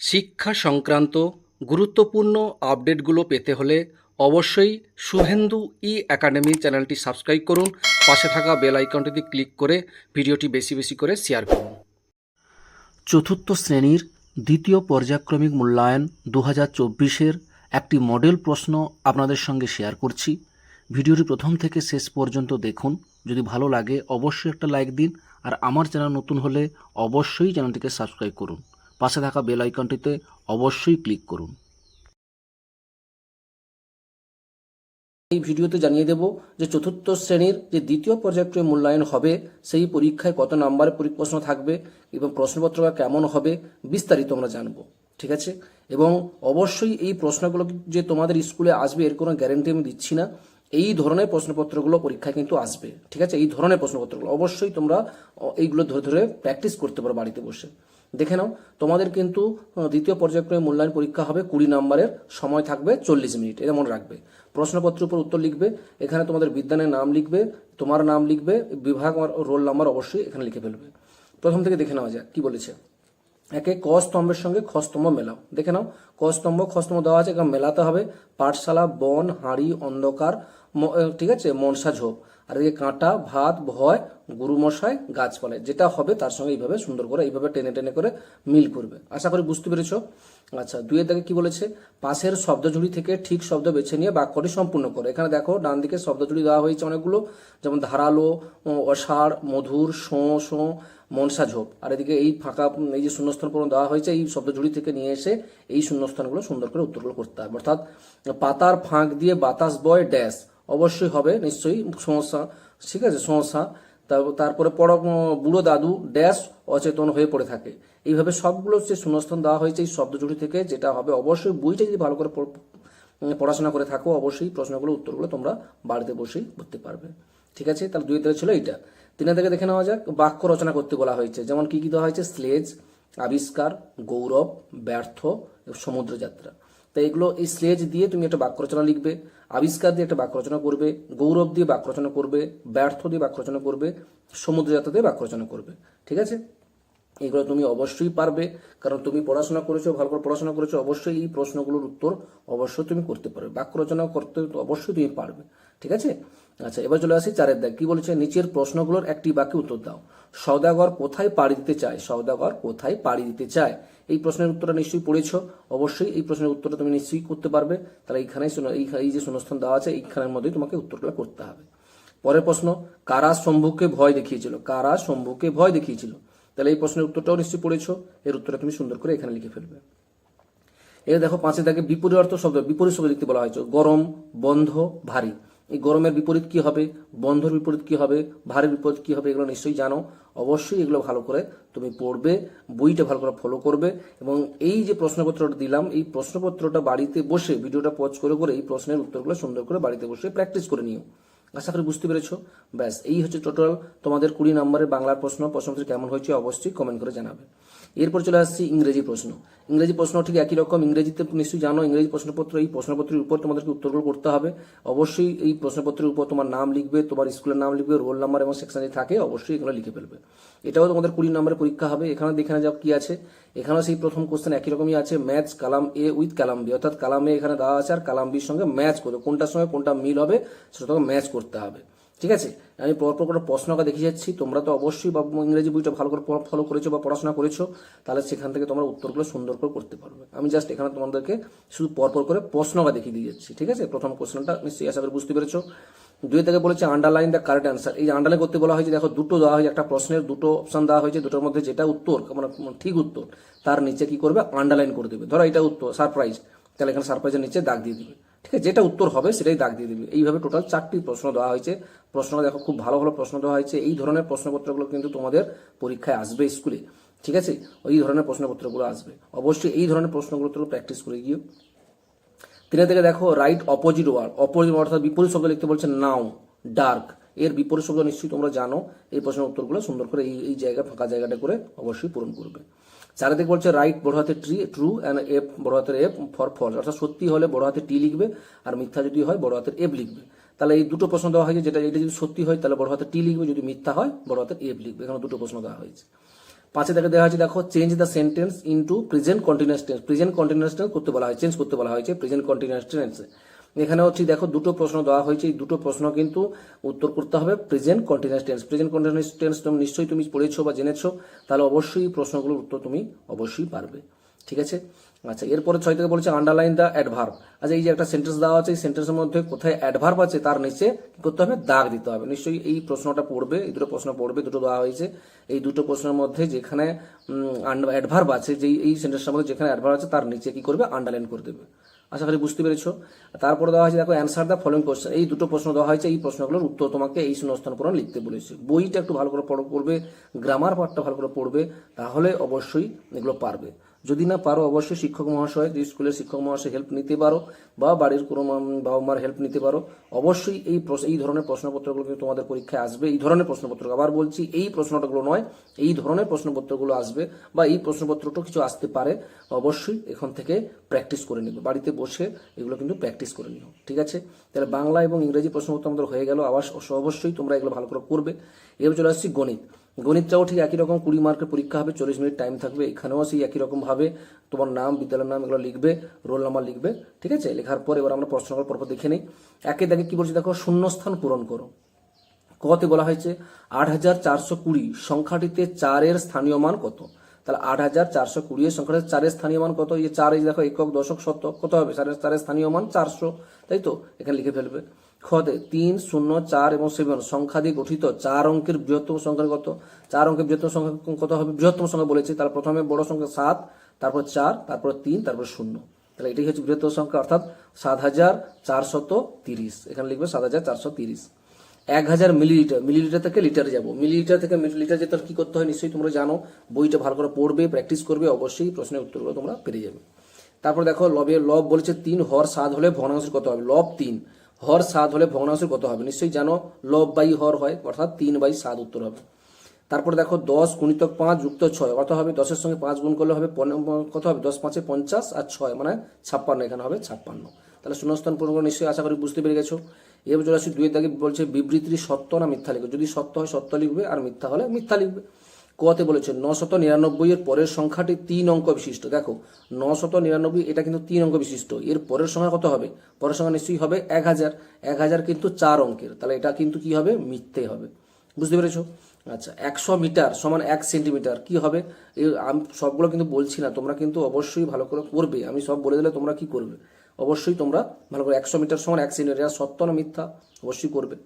শিক্ষা সংক্রান্ত গুরুত্বপূর্ণ আপডেটগুলো পেতে হলে অবশ্যই শুভেন্দু একাডেমি চ্যানেলটি সাবস্ক্রাইব করুন। পাশে থাকা বেল আইকনটিতে ক্লিক করে ভিডিওটি বেশি বেশি করে শেয়ার করুন। চতুর্থ শ্রেণীর দ্বিতীয় পর্যায়ক্রমিক মূল্যায়ন 2024-এর একটি মডেল প্রশ্ন আপনাদের সঙ্গে শেয়ার করছি। ভিডিওটি প্রথম থেকে শেষ পর্যন্ত দেখুন। যদি ভালো লাগে অবশ্যই একটা লাইক দিন, আর আমার চ্যানেল নতুন হলে অবশ্যই চ্যানেলটিকে সাবস্ক্রাইব করুন। পাশে থাকা বেল আইকনটিতে অবশ্যই ক্লিক করুন। এই ভিডিওতে জানিয়ে দেব যে চতুর্থ শ্রেণীর যে দ্বিতীয় পর্যায়ক্রমিক মূল্যায়ন হবে সেই পরীক্ষায় কত নাম্বারের প্রশ্ন থাকবে এবং প্রশ্নপত্র কেমন হবে বিস্তারিত আমরা জানবো। ঠিক আছে, এবং অবশ্যই এই প্রশ্নগুলো যে তোমাদের স্কুলে আসবে এর কোনো গ্যারেন্টি আমি দিচ্ছি না। এই ধরনের প্রশ্নপত্রগুলো পরীক্ষায় কিন্তু আসবে। ঠিক আছে, এই ধরনের প্রশ্নপত্রগুলো অবশ্যই তোমরা এইগুলো ধরে ধরে প্র্যাকটিস করতে পারো বাড়িতে বসে। দেখে নাও, তোমাদের কিন্তু দ্বিতীয় পর্যায়ক্রমিক মূল্যায়ন পরীক্ষা হবে 20 নম্বরের, সময় থাকবে 40 মিনিট। এটা মনে রাখবে। প্রশ্নপত্রের উপর উত্তর লিখবে, এখানে তোমাদের বিদ্যালয়ের নাম লিখবে, তোমার নাম লিখবে, বিভাগ আর রোল নাম্বার অবশ্যই এখানে লিখে ফেলবে। প্রথম থেকে দেখে নেওয়া যাক কি বলেছে। একে ক স্তম্ভের সঙ্গে খ স্তম্ভ মেলাও। দেখে নাও, ক স্তম্ভ খ স্তম্ভ দেওয়া আছে, এখানে মেলাতে হবে পাঠশালা, বন, হাঁড়ি, অন্ধকার, ঠিক আছে, মনসা ঝোপ, আর এদিকে কাঁটা, ভাত, ভয়, গুরুমশাই, গাছপালায়। যেটা হবে তার সঙ্গে এইভাবে সুন্দর করে এইভাবে টেনে টেনে করে মিল করবে। আশা করি বুঝতে পেরেছ। আচ্ছা, দুইয়ের দাগে কি বলেছে, পাশের শব্দজুড়ি থেকে ঠিক শব্দ বেছে নিয়ে বাক্যটি সম্পূর্ণ করো। এখানে দেখো ডান দিকে শব্দজুড়ি দেওয়া হয়েছে অনেকগুলো, যেমন ধারালো, অসাড়, মধুর, শোঁ, মনসা ঝোপ, আর এদিকে এই ফাঁকা এই যে শূন্যস্থান পূরণ দেওয়া হয়েছে এই শব্দজুড়ি থেকে নিয়ে এসে এই শূন্যস্থানগুলো সুন্দর করে উত্তরগুলো করতে হবে। অর্থাৎ পাতার ফাঁক দিয়ে বাতাস বয় ড্যাশ, অবশ্যই হবে নিশ্চয়ই সমস্যা। ঠিক আছে, সমস্যা। তারপরে বুড়ো দাদু ড্যাশ অচেতন হয়ে পড়ে থাকে। এইভাবে সবগুলো যে শূন্যস্থান দেওয়া হয়েছে এই শব্দজুড়ি থেকে, যেটা হবে অবশ্যই বইটা যদি ভালো করে পড়াশোনা করে থাকো অবশ্যই প্রশ্নগুলো উত্তরগুলো তোমরা বাড়িতে বসেই করতে পারবে। ঠিক আছে, তাহলে 2 থেকে ছিল এইটা। 3 থেকে দেখে নেওয়া যাক, বাক্য রচনা করতে বলা হয়েছে। যেমন কি কি দেওয়া হয়েছে, স্লেজ, আবিষ্কার, গৌরব, ব্যর্থ, সমুদ্রযাত্রা। তাই এগুলো এই স্লেজ দিয়ে তুমি একটা বাক্য রচনা লিখবে, আবিষ্কার দিয়ে একটা বাক্য রচনা করবে, গৌরব দিয়ে বাক্য রচনা করবে, ব্যর্থ দিয়ে বাক্য রচনা করবে, সমুদ্রযাত্রা দিয়ে বাক্য রচনা করবে। ঠিক আছে, এগুলো তুমি অবশ্যই পারবে, কারণ তুমি পড়াশোনা করেছো, ভালো করে পড়াশোনা করেছো। অবশ্যই এই প্রশ্নগুলোর উত্তর অবশ্যই তুমি করতে পারবে, বাক্য রচনা করতে অবশ্যই তুমি পারবে। ঠিক আছে, আচ্ছা এবার চলে আসি 4 দাগ। কি বলেছে, নিচের প্রশ্নগুলোর একটি বাক্যে উত্তর দাও। সওদাগর কোথায় পাড়ি দিতে চায়? সওদাগর কোথায় পাড়ি দিতে চায়? এই প্রশ্নের উত্তরটা নিশ্চয়ই পড়েছ। অবশ্যই এই প্রশ্নের উত্তরটা তুমি নিশ্চয়ই করতে পারবে। তাহলে এই যে শূন্যস্থান দেওয়া আছে এইখানের মধ্যেই তোমাকে উত্তরগুলো করতে হবে। পরের প্রশ্ন, কারা শম্ভুকে ভয় দেখিয়েছিল? কারা শম্ভুকে ভয় দেখিয়েছিল? তাহলে এই প্রশ্নের উত্তরটাও নিশ্চয়ই পড়েছো। এর উত্তরটা তুমি সুন্দর করে এখানে লিখে ফেলবে। এবার দেখো 5 দাগে বিপরীত অর্থ শব্দ, বিপরীত শব্দ লিখতে বলা হয়েছে। গরম, বন্ধ, ভারী। এই গরমের বিপরীত কি হবে, বন্ধর বিপরীত কি হবে, ভারীর বিপরীত কি হবে, এগুলো নিশ্চয়ই জানো। অবশ্যই এগুলো ভালো করে তুমি পড়বে, বইটা ভালো করে ফলো করবে, এবং এই যে প্রশ্নপত্রটা দিলাম এই প্রশ্নপত্রটা বাড়িতে বসে ভিডিওটা পজ করে করে এই প্রশ্নের উত্তরগুলো সুন্দর করে বাড়িতে বসে প্র্যাকটিস করে নিও। আশা করি বুঝতে পেরেছো। ব্যাস, এই হচ্ছে টোটাল তোমাদের 20 নম্বরের বাংলার প্রশ্ন। প্রশ্নপত্র কেমন হয়েছে অবশ্যই কমেন্ট করে জানাবে। এরপর চলে আসছি ইংরেজি প্রশ্ন। ইংরেজি প্রশ্ন ঠিক একই রকম। ইংরেজিতে নিশ্চয়ই জানো ইংরেজি প্রশ্নপত্র, এই প্রশ্নপত্রের উপর তোমাদেরকে উত্তরগুলো করতে হবে। অবশ্যই এই প্রশ্নপত্রের উপর তোমার নাম লিখবে, তোমার স্কুলের নাম লিখবে, রোল নাম্বার এবং সেকশন যদি থাকে অবশ্যই এগুলো লিখে ফেলবে। এটাও তোমাদের 20 নম্বরের পরীক্ষা হবে। এখানে দেখে না যাও কি আছে। এখানেও সেই প্রথম কোশ্চেন একই রকমই আছে, match column A with column B, অর্থাৎ কালাম এ এখানে দেওয়া আছে আর কালাম বির সঙ্গে ম্যাচ করবে, কোনটার সঙ্গে কোনটা মিল হবে সেটা তোমাকে ম্যাচ করতে হবে। ঠিক আছে, আমি পরপর করে প্রশ্নটা দেখিয়ে যাচ্ছি। তোমরা তো অবশ্যই ইংরেজি বইটা ভালো করে ফলো করেছো বা পড়াশোনা করেছো, তাহলে সেখান থেকে তোমরা উত্তরগুলো সুন্দর করে করতে পারবে। আমি জাস্ট এখানে তোমাদেরকে শুধু পরপর করে প্রশ্নটা দেখিয়ে দিয়ে যাচ্ছি। ঠিক আছে, প্রথম কোশ্চেনটা নিশ্চয়ই আশা করি বুঝতে পেরেছো। 2 থেকে বলেছে আন্ডারলাইন দ্য কারেক্ট অ্যান্সার। এই আন্ডারলাইন করতে বলা হয়েছে। দেখো দুটো দেওয়া হয়েছে, একটা প্রশ্নের দুটো অপশন দেওয়া হয়েছে, দুটোর মধ্যে যেটা উত্তর মানে ঠিক উত্তর তার নিচে কি করবে, আন্ডারলাইন করে দেবে। ধরো এটা উত্তর সারপ্রাইজ, তাহলে এখানে সারপ্রাইজের নিচে দাগ দিয়ে দিবে। ঠিক আছে, যেটা উত্তর হবে সেটাই দাগ দিয়ে দিবে। এইভাবে টোটাল 4টি প্রশ্ন দেওয়া হয়েছে। প্রশ্নটা দেখো খুব ভালো ভালো প্রশ্ন দেওয়া হয়েছে। এই ধরনের প্রশ্নপত্রগুলো কিন্তু তোমাদের পরীক্ষায় আসবে স্কুলে। ঠিক আছে, ওই ধরনের প্রশ্নপত্রগুলো আসবে। অবশ্যই এই ধরনের প্রশ্নগুলো তোমরা প্র্যাকটিস করে গিয়ে। 3 থেকে দেখো right opposite word. Opposite word অর্থাৎ বিপরীত শব্দ লিখতে বলছে। নাও, ডার্ক, এর বিপরীত শব্দ নিশ্চয়ই তোমরা জানো। এই প্রশ্নের উত্তরগুলো সুন্দর করে এই জায়গা ফাঁকা জায়গাটা করে অবশ্যই পূরণ করবে। 4 থেকে বলছে রাইট বড় হাতে ট্রু অ্যান্ড এফ বড় হাতের এফ ফর ফলস, অর্থাৎ সত্যি হলে বড় হাতে টি লিখবে আর মিথ্যা যদি হয় বড় হাতের এফ লিখবে। তাহলে এই দুটো প্রশ্ন দেওয়া হয়েছে, যেটা যদি সত্যি হয় তাহলে বড় হাতের টি লিখবে, যদি মিথ্যা হয় বড় হাতের এফ লিখবে। এখানে দুটো প্রশ্ন দেওয়া হয়েছে। 5 থেকে দেওয়া হয়েছে দেখো change the sentence into present continuous tense. Present continuous tense করতে বলা হয়, চেঞ্জ করতে বলা হয়েছে প্রেজেন্ট কন্টিনিউয়াস টেন্সে। এখানেও ঠিক দেখো দুটো প্রশ্ন দেওয়া হয়েছে, এই দুটো প্রশ্ন কিন্তু উত্তর করতে হবে present continuous tense. Present continuous tense তুমি নিশ্চয়ই তুমি পড়েছো বা জেনেছো, তাহলে অবশ্যই এই প্রশ্নগুলোর উত্তর তুমি অবশ্যই পারবে। ঠিক আছে, আচ্ছা এরপরে 6 থেকে বলছে আন্ডারলাইন দ্য অ্যাডভার্ব। আচ্ছা এই যে একটা সেন্টেন্স দেওয়া আছে, এই সেন্টেন্সের মধ্যে কোথায় অ্যাডভার্ব আছে তার নিচে কি করতে হবে, দাগ দিতে হবে। নিশ্চয়ই এই প্রশ্নটা পড়বে, এই দুটো প্রশ্ন পড়বে, দুটো দেওয়া হয়েছে। এই দুটো প্রশ্নের মধ্যে যেখানে অ্যাডভার্ব আছে, যেই এই সেন্টেন্সের মধ্যে যেখানে অ্যাডভার্ব আছে তার নিচে কি করবে, আন্ডারলাইন করে দেবে। আশা করি বুঝতে পেরেছো। তারপরে দেওয়া হয়েছে দেখো অ্যান্সার দ্য ফলোইং কোশ্চেন। এই দুটো প্রশ্ন দেওয়া হয়েছে, এই প্রশ্নগুলোর উত্তর তোমাকে এই শূন্যস্থান পূরণ লিখতে বলেছে। বইটা একটু ভালো করে পড়বে, গ্রামার পার্টটা ভালো করে পড়বে, তাহলে অবশ্যই এগুলো পারবে। যদি না পারো অবশ্যই শিক্ষক মহাশয়, যে স্কুলের শিক্ষক মহাশয় হেল্প নিতে পারো, বা বাড়ির কোনো বাবা মার হেল্প নিতে পারো। অবশ্যই এই ধরনের প্রশ্নপত্রগুলো কিন্তু তোমাদের পরীক্ষায় আসবে। এই ধরনের প্রশ্নপত্র, আবার বলছি এই প্রশ্নটাগুলো নয়, এই ধরনের প্রশ্নপত্রগুলো আসবে, বা এই প্রশ্নপত্রটা কিছু আসতে পারে। অবশ্যই এখান থেকে প্র্যাকটিস করে নিবে, বাড়িতে বসে এগুলো কিন্তু প্র্যাকটিস করে নিও। ঠিক আছে, তাহলে বাংলা এবং ইংরেজি প্রশ্নপত্র আমাদের হয়ে গেল। আবার অবশ্যই তোমরা এগুলো ভালো করে করবে। এবার চলে আসছি গণিত। গণিতটাও ঠিক একই রকম 20 মার্কের পরীক্ষা হবে, 40 মিনিট টাইম থাকবে। এখানেও সেই একই রকম ভাবে তোমার নাম, বিদ্যালয়ের নাম এগুলো লিখবে, রোল নাম্বার লিখবে। ঠিক আছে, লেখার পর এবার আমরা প্রশ্নগুলো পরপর দেখে নিই। একে দেখে কি বলছি দেখো, শূন্যস্থান পূরণ করো। কতে বলা হয়েছে 8420 সংখ্যাটিতে 4 এর স্থানীয় মান কত। তাহলে 8420 এর সংখ্যাটিতে 4 এর স্থানীয় মান কত। এই যে 4, এই দেখো একক দশক শতক কত হবে, 4 এর স্থানীয় মান 400, তাই তো, এখানে লিখে ফেলবে। খতে 3, 0, 4 এবং 7 সংখ্যা দিয়ে গঠিত 4 অঙ্কের বৃহত্তম সংখ্যা কত। 4 অঙ্কের বৃহত্তম সংখ্যা কত হবে, বৃহত্তম সংখ্যা বলেছে, তাহলে প্রথমে বড় সংখ্যা 7, তারপর 4, তারপর 3, তারপর 0। তাহলে এটাই হচ্ছে বৃহত্তম সংখ্যা, অর্থাৎ 7430। এখানে লিখবে 7430। 1000 মিলিলিটার, মিলিলিটার থেকে লিটারে যাব, মিলিলিটার থেকে লিটার যেতে কি করতে হয় নিশ্চয়ই তোমরা জানো। বইটা ভালো করে পড়বে, প্র্যাকটিস করবে, অবশ্যই প্রশ্নের উত্তরগুলো তোমরা পেরে যাবে। তারপর দেখো লব বলেছে 3 হর 7 হলে ভগ্নাংশের কত হবে। লব 3 হর 7 হলে ভগ্নাংশের কত হবে, নিশ্চয়ই জানো, লব বাই হর হয়, অর্থাৎ 3/7 উত্তর হবে। তারপর দেখো 10 গুণিতক 5 যুক্ত 6 কত হবে। 10-এর সঙ্গে 5 গুণ করলে হবে কত হবে, 10 5 50 আর 6 মানে 56, এখানে হবে 56। তাহলে শূন্যস্থান পূরণ করে নিশ্চয়ই আশা করি বুঝতে পেরে গেছো। এবার চলে আসি 2 দাগে বলছে বিবৃতির সত্য না মিথ্যা লিখবে। যদি সত্য হয় সত্য লিখবে, আর মিথ্যা হলে মিথ্যা লিখবে। কতে বলেছে 999 এর পরের সংখ্যাটি 3 অঙ্ক বিশিষ্ট। দেখো 999 এটা কিন্তু 3 অঙ্ক বিশিষ্ট, এর পরের সংখ্যা কত হবে, পরের সংখ্যা নিশ্চয়ই হবে 1000। 1000 কিন্তু 4 অঙ্কের, তাহলে এটা কিন্তু কি হবে, মিথ্যে হবে। বুঝতে পেরেছো। আচ্ছা 100 মিটার সমান 1 সেন্টিমিটার কি হবে। আমি সবগুলো কিন্তু বলছি না, তোমরা কিন্তু অবশ্যই ভালো করে করবে। আমি সব বলে দিলে তোমরা কি করবে, অবশ্যই তোমরা ভালো করে 100 মিটার সমান 1 সেন্টিমিটার, এটা সত্য না মিথ্যা অবশ্যই করবে।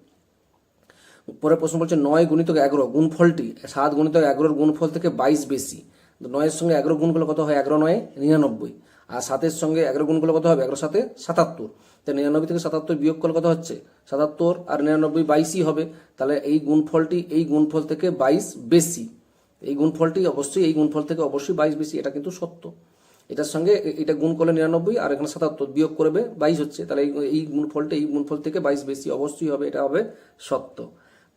পরের প্রশ্ন বলছে 9 গুণিতক 11 গুণফলটি 7 গুণিতক 11 গুণফল থেকে 22 বেশি। 9-এর সঙ্গে 11 গুণ করলে কত হয়, 11 9 99, আর 7-এর সঙ্গে 11 গুণ করলে কত হবে, 11 7 77। তাই 99 থেকে 77 বিয়োগ করলে কত হচ্ছে, 77, আর 99 22ই হবে। তাহলে এই গুণফলটি এই গুণফল থেকে 22 বেশি, এই গুণফলটি অবশ্যই এই গুণফল থেকে অবশ্যই 22 বেশি, এটা কিন্তু সত্য। এটার সঙ্গে এটা গুণ করলে 99, আর এখানে 77 বিয়োগ করবে 22 হচ্ছে, তাহলে এই গুণফলটা এই গুণফল থেকে 22 বেশি অবশ্যই হবে, এটা হবে সত্য।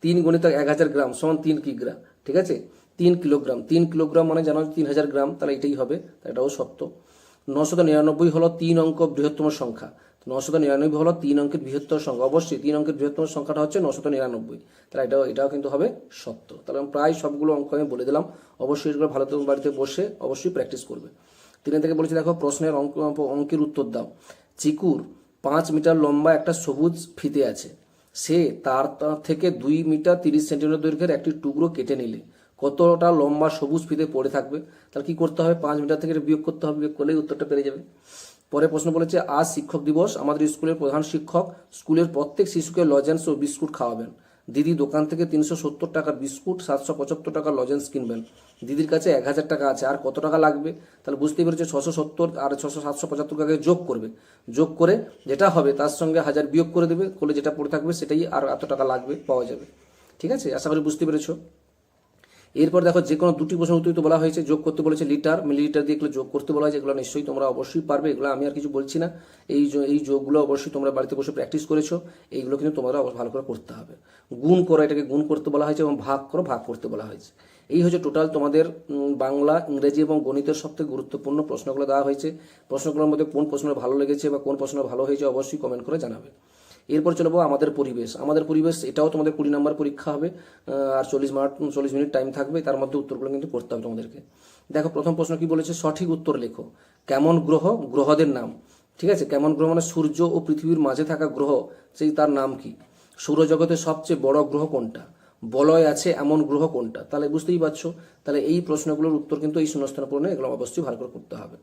3 গুণিতক 1000 গ্রাম সমান 3 কিগ্রা। ঠিক আছে, 3 কিলোগ্রাম, 3 কিলোগ্রাম মানে জানো 3000 গ্রাম, তাহলে এটাই হবে, এটাও সত্য। 999 হলো 3 অঙ্ক বৃহত্তম সংখ্যা। 999 হলো 3 অঙ্কের বৃহত্তম সংখ্যা, অবশ্যই 3 অঙ্কের বৃহত্তম সংখ্যাটা হচ্ছে 999, তাহলে এটাও কিন্তু হবে সত্য। তাহলে আমি প্রায় সবগুলো অঙ্ক আমি বলে দিলাম, অবশ্যই এগুলো ভালো করে বাড়িতে বসে অবশ্যই প্র্যাকটিস করবে। 3 থেকে বলেছি দেখো প্রশ্নের অঙ্কের উত্তর দাও। চিকুর 5 মিটার লম্বা একটা সবুজ ফিতে আছে, সে তার থেকে 2 মিটার 30 সেন্টিমিটার দৈর্ঘ্যের একটি টুকরো কেটে নিলে কতটা লম্বা সবুজ ফিতে পড়ে থাকবে। তাহলে কি করতে হবে, 5 মিটার থেকে বিয়োগ করতে হবে, বিয়োগ করলেই উত্তরটা পেরে যাবে। পরে প্রশ্ন বলেছে আজ শিক্ষক দিবস, আমাদের স্কুলের প্রধান শিক্ষক স্কুলের প্রত্যেক শিশুকে লজেন্স ও বিস্কুট খাওয়াবেন। দিদি দোকান থেকে 370 টাকার বিস্কুট 775 টাকার লজেন্স কিনবেন। দিদির কাছে 1000 টাকা আছে, আর কত টাকা লাগবে। তাহলে বুঝতেই পেরেছে 670 আর 775 টাকাকে যোগ করবে, যোগ করে যেটা হবে তার সঙ্গে 1000 বিয়োগ করে দেবে, করলে যেটা পড়ে থাকবে সেটাই আর এত টাকা লাগবে পাওয়া যাবে। ঠিক আছে, আশা করি বুঝতে পেরেছো। এরপর দেখো যে কোনো দুটি প্রশ্ন উত্তর বলা হয়েছে, যোগ করতে বলেছে লিটার মিলিলিটার দিয়ে এগুলো যোগ করতে বলা হয়েছে, এগুলো নিশ্চয়ই তোমরা অবশ্যই পারবে, এগুলো আমি আর কিছু বলছি না। এই যোগগুলো অবশ্যই তোমরা বাড়িতে বসে প্র্যাকটিস করেছো, এইগুলো কিন্তু তোমরা ভালো করে করতে হবে। গুণ করো, এটাকে গুণ করতে বলা হয়েছে, এবং ভাগ করো, ভাগ করতে বলা হয়েছে। এই হচ্ছে টোটাল তোমাদের বাংলা, ইংরেজি এবং গণিতের সবথেকে গুরুত্বপূর্ণ প্রশ্নগুলো দেওয়া হয়েছে। প্রশ্নগুলোর মধ্যে কোন প্রশ্ন ভালো লেগেছে বা কোন প্রশ্ন ভালো হয়েছে অবশ্যই কমেন্ট করে জানাবে। এরপর চলবো আমাদের পরিবেশ। আমাদের পরিবেশ এটাও তোমাদের 20 নম্বর পরীক্ষা হবে, আর 40 মিনিট টাইম থাকবে, তার মধ্যে উত্তরগুলো কিন্তু করতে হবে তোমাদেরকে। দেখো প্রথম প্রশ্ন কি বলেছে, সঠিক উত্তর লেখো। কেমন গ্রহ, গ্রহদের নাম। ঠিক আছে, কেমন গ্রহ মানে সূর্য ও পৃথিবীর মাঝে থাকা গ্রহ, সেই তার নাম কি। সৌরজগতের সবচেয়ে বড় গ্রহ কোনটা। বলয় আছে এমন গ্রহ কোনটা। তাহলে বুঝতেই পারছো, তাহলে এই প্রশ্নগুলোর উত্তর কিন্তু এই শূন্যস্থান পূরণে এগুলো অবশ্যই ভালো করে করতে হবে।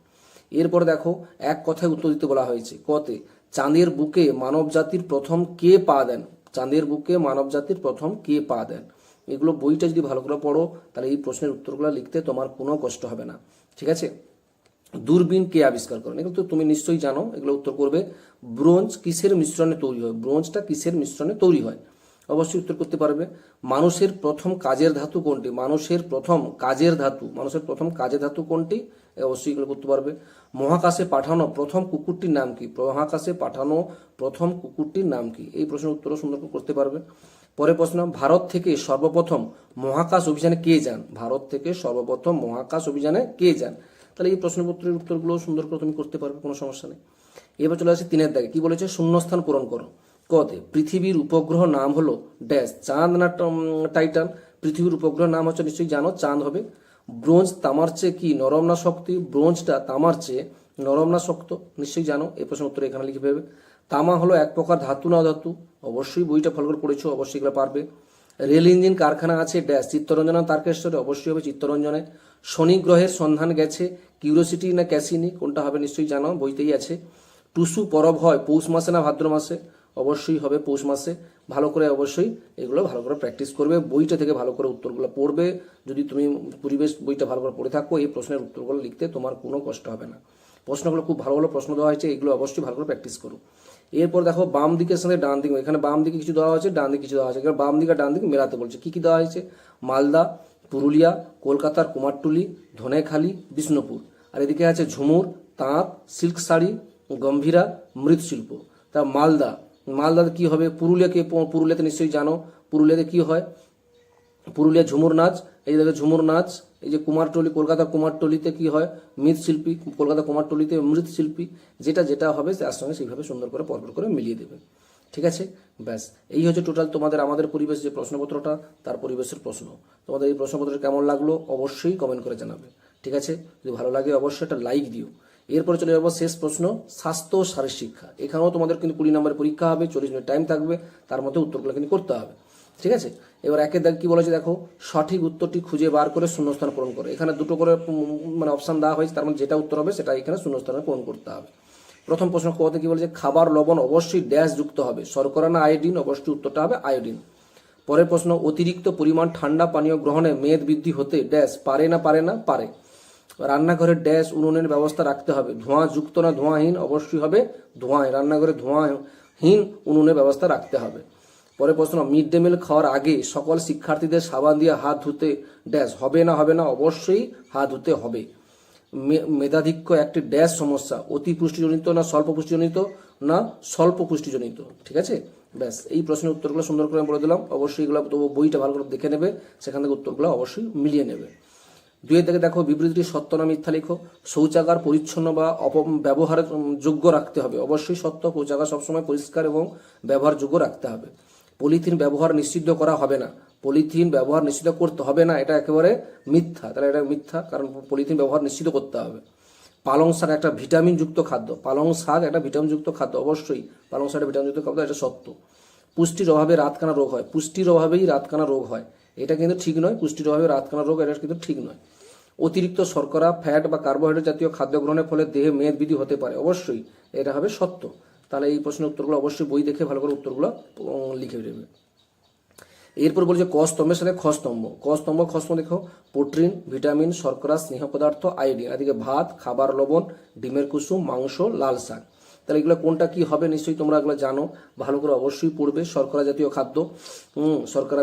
এরপরে দেখো এক কথায় উত্তর দিতে বলা হয়েছে। কতে, চাঁদের বুকে মানব জাতির প্রথম কে পা দেন। চাঁদের বুকে মানব জাতির প্রথম কে পা দেন। এগুলো বইটা যদি ভালো করে পড়ো তাহলে এই প্রশ্নের উত্তরগুলো লিখতে তোমার কোনো কষ্ট হবে না। ঠিক আছে। দূরবীন কে আবিষ্কার করেন, এগুলো তো তুমি নিশ্চয়ই জানো, এগুলো উত্তর করবে। ব্রোঞ্জ কিসের মিশ্রণে তৈরি হয়। ব্রোঞ্জটা কিসের মিশ্রণে তৈরি হয়, অবশ্যই উত্তর করতে পারবে। মানুষের প্রথম কাজের ধাতু কোনটি। মানুষের প্রথম কাজের ধাতু কোনটি, অবশ্যই এগুলো করতে পারবে। মহাকাশে পাঠানো প্রথম কুকুরটির নাম কি। মহাকাশে পাঠানো প্রথম কুকুরটির নাম কি, এই প্রশ্নের উত্তরও সুন্দর করে করতে পারবে। পরের প্রশ্ন, ভারত থেকে সর্বপ্রথম মহাকাশ অভিযানে কে যান। ভারত থেকে সর্বপ্রথম মহাকাশ অভিযানে কে যান। তাহলে এই প্রশ্নপত্রের উত্তরগুলো সুন্দর করে তুমি করতে পারবে, কোনো সমস্যা নেই। এবার চলে আসে 3 দাগে, কি বলেছে, শূন্যস্থান পূরণ করো। কতে, পৃথিবীর উপগ্রহ নাম হলো ড্যাশ, চাঁদ না টাইটান। পৃথিবীর উপগ্রহ নাম হচ্ছে নিশ্চয়ই জানো, চাঁদ হবে। ব্রোঞ্জ তামার চেয়ে কি নরম না শক্ত। ব্রোঞ্জটা তামার চেয়ে নরম না শক্ত, নিশ্চয়ই জানো, এই প্রশ্নের উত্তর এখানে লিখে ফেলবে। তামা হলো এক প্রকার ধাতু না ধাতু, অবশ্যই বইটা ফলো করে পড়েছো, অবশ্যই এগুলো পারবে। রেল ইঞ্জিন কারখানা আছে ড্যাশ, চিত্তরঞ্জনা তারকেশ্বরে, অবশ্যই হবে চিত্তরঞ্জনে। শনি গ্রহের সন্ধান গেছে, কিউরিওসিটি না ক্যাসিনি, কোনটা হবে নিশ্চয়ই জানো, বইতেই আছে। টুসু পরব হয় পৌষ মাসে না ভাদ্র মাসে, অবশ্যই হবে পৌষ মাসে। ভালো করে অবশ্যই এগুলো ভালো করে প্র্যাকটিস করবে, বইটা থেকে ভালো করে উত্তরগুলো পড়বে। যদি তুমি পরিবেশ বইটা ভালো করে পড়ে থাকো, এই প্রশ্নের উত্তরগুলো লিখতে তোমার কোনো কষ্ট হবে না। প্রশ্নগুলো খুব ভালো ভালো প্রশ্ন দেওয়া হয়েছে, এগুলো অবশ্যই ভালো করে প্র্যাকটিস করো। এরপর দেখো বাম দিকের সঙ্গে ডান দিকে, এখানে বাম দিকে কিছু দেওয়া হয়েছে, ডান দিকে কিছু দেওয়া হয়েছে। এখানে বাম দিকে ডান দিকে মেলাতে বলছে। কি কি দেওয়া হয়েছে, মালদা, পুরুলিয়া, কলকাতার কুমারটুলি, ধনেখালি, বিষ্ণুপুর। আর এদিকে আছে ঝুমুর, তাঁত, সিল্ক শাড়ি, গম্ভীরা, মৃৎশিল্প। তা মালদাতে কি হবে, পুরুলিয়াতে নিশ্চয়ই জানো, পুরুলিয়াতে কি হয়, পুরুলিয়া ঝুমুর নাচ, এই দেখো ঝুমুর নাচ। এই যে কুমারটুলি, কলকাতা কুমারটুলিতে কি হয়, মৃৎশিল্পী। কলকাতা কুমারটুলিতে মৃৎশিল্পী। যেটা যেটা হবে তার সঙ্গে সেইভাবে সুন্দর করে পরপর করে মিলিয়ে দেবে। ঠিক আছে, ব্যাস এই হচ্ছে টোটাল তোমাদের আমাদের পরিবেশ যে প্রশ্নপত্রটা, তার পরিবেশের প্রশ্ন। তোমাদের এই প্রশ্নপত্র কেমন লাগলো অবশ্যই কমেন্ট করে জানাবে। ঠিক আছে, যদি ভালো লাগে অবশ্যই একটা লাইক দিও। এরপরে চলে যাবো শেষ প্রশ্ন, স্বাস্থ্য ও শারীর শিক্ষা। এখানেও তোমাদের কিন্তু 20 নম্বরের পরীক্ষা হবে, 40 মিনিট টাইম থাকবে, তার মধ্যে উত্তরগুলো কিন্তু করতে হবে। ঠিক আছে, এবার একের দাগ কি বলেছে দেখো, সঠিক উত্তরটি খুঁজে বার করে শূন্যস্থান পূরণ করো। এখানে দুটো করে মানে অপশন দেওয়া হয়েছে, তার মধ্যে যেটা উত্তর হবে সেটা এখানে শূন্যস্থানে পূরণ করতে হবে। প্রথম প্রশ্ন কতে কি বলেছে, খাবার লবণ অবশ্যই ড্যাশ যুক্ত হবে, শর্করা না আয়োডিন, অবশ্যই উত্তরটা হবে আয়োডিন। পরের প্রশ্ন, অতিরিক্ত পরিমাণ ঠান্ডা পানীয় গ্রহণে মেদ বৃদ্ধি হতে ড্যাশ পারে না পারে। রান্নাঘরে ড্যাশ উনুনের ব্যবস্থা রাখতে হবে, ধোঁয়া যুক্ত না ধোঁয়াহীন, অবশ্যই হবে ধোঁয়ায়, রান্নাঘরে ধোঁয়াহীন উনুনের ব্যবস্থা রাখতে হবে। পরের প্রশ্ন, মিড ডে মিল খাওয়ার আগে সকল শিক্ষার্থীদের সাবান দিয়ে হাত ধুতে ড্যাশ হবে না, অবশ্যই হাত ধুতে হবে। মেধাধিক্য একটি ড্যাশ সমস্যা, অতি পুষ্টিজনিত না স্বল্প পুষ্টিজনিত, না স্বল্প পুষ্টিজনিত। ঠিক আছে, ব্যাস এই প্রশ্নের উত্তরগুলো সুন্দর করে বলে দিলাম। অবশ্যই এগুলো তো বইটা ভালো করে দেখে নেবে, সেখান থেকে উত্তরগুলো অবশ্যই মিলিয়ে নেবে। 2 থেকে দেখো, বিবৃতিটি সত্য না মিথ্যা লেখো। শৌচাগার পরিচ্ছন্ন বা ব্যবহারের যোগ্য রাখতে হবে, অবশ্যই সত্য। শৌচাগার সবসময় পরিষ্কার এবং ব্যবহার যোগ্য রাখতে হবে। পলিথিন ব্যবহার নিষিদ্ধ করা হবে না, পলিথিন ব্যবহার নিষিদ্ধ করতে হবে না, এটা একেবারে মিথ্যা। তাহলে এটা মিথ্যা, কারণ পলিথিন ব্যবহার নিষিদ্ধ করতে হবে। পালং শাক একটা ভিটামিনযুক্ত খাদ্য, অবশ্যই পালং শাক ভিটামিনযুক্ত খাদ্য, এটা সত্য। পুষ্টির অভাবে রাতকানা রোগ হয়, পুষ্টির অভাবেই রাতকানা রোগ হয়, এটা কিন্তু ঠিক নয়। পুষ্টির অভাবে রাতকানা রোগ, এটা কিন্তু ঠিক নয়। অতিরিক্ত শর্করা, ফ্যাট বা কার্বোহাইড্রেট জাতীয় খাদ্য গ্রহণের ফলে দেহে মেদ বৃদ্ধি হতে পারে, অবশ্যই এটা হবে সত্য। তাহলে এই প্রশ্নের উত্তরগুলো অবশ্যই বই দেখে ভালো করে উত্তরগুলো লিখে দেবে। এরপর বলছে ক স্তম্ভের সাথে খ স্তম্ভ দেখো, প্রোটিন, ভিটামিন, শর্করা, স্নেহ পদার্থ, আয়োডিন। এদিকে ভাত, খাবার লবণ, ডিমের কুসুম, মাংস, লাল শাক। তাহলে এগুলো কোনটা কি হবে নিশ্চয়ই তোমরা এগুলো জানো, ভালো করে অবশ্যই পড়বে। শর্করা জাতীয় খাদ্য, শর্করা,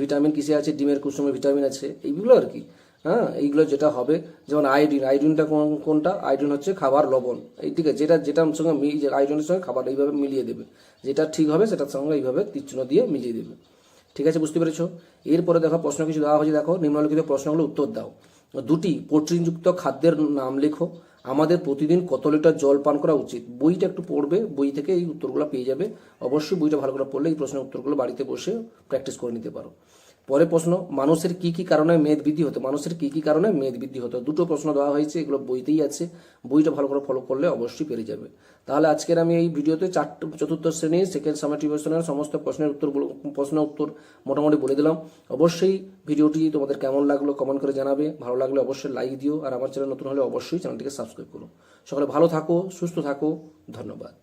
ভিটামিন কিসে আছে, ডিমের কুসুমে ভিটামিন আছে, এইগুলো আর কি। হ্যাঁ, এইগুলো যেটা হবে, যেমন আয়োডিনটা কোনটা, আয়োডিন হচ্ছে খাবার লবণ। এই ঠিক আছে, যেটার সঙ্গে আয়োডিনের সঙ্গে খাবার এইভাবে মিলিয়ে দেবে, যেটা ঠিক হবে সেটার সঙ্গে এইভাবে তীরচিহ্ন দিয়ে মিলিয়ে দেবে। ঠিক আছে, বুঝতে পেরেছো। এরপরে দেখো প্রশ্ন কিছু দেওয়া হয়েছে, দেখো নিম্নলিখিত প্রশ্নগুলো উত্তর দাও। 2টি প্রোটিনযুক্ত খাদ্যের নাম লেখো। আমাদের প্রতিদিন কত লিটার জল পান করা উচিত? বইটা একটু পড়বে, বই থেকে এই উত্তরগুলো পেয়ে যাবে। অবশ্যই বইটা ভালো করে পড়লে এই প্রশ্নের উত্তরগুলো বাড়িতে বসে প্র্যাকটিস করে নিতে পারো। পরের প্রশ্ন, মানুষের কি কি কারণে মেদ বৃদ্ধি হতো? মানুষের কি কি কারণে মেদ বৃদ্ধি হতো? দুটো প্রশ্ন দেওয়া হয়েছে, এগুলো বইতেই আছে, বইটা ভালো করে ফলো করলে অবশ্যই পেরে যাবে। তাহলে আজকের আমি এই ভিডিওতে চতুর্থ শ্রেণীর সেকেন্ড সামেটিভেশনের সমস্ত প্রশ্নের উত্তর মোটামুটি বলে দিলাম। অবশ্যই ভিডিওটি তোমাদের কেমন লাগলো কমেন্ট করে জানাবে, ভালো লাগলে অবশ্যই লাইক দিও, আর আমার চ্যানেল নতুন হলে অবশ্যই চ্যানেলটিকে সাবস্ক্রাইব করো। সকলে ভালো থাকো, সুস্থ থাকো, ধন্যবাদ।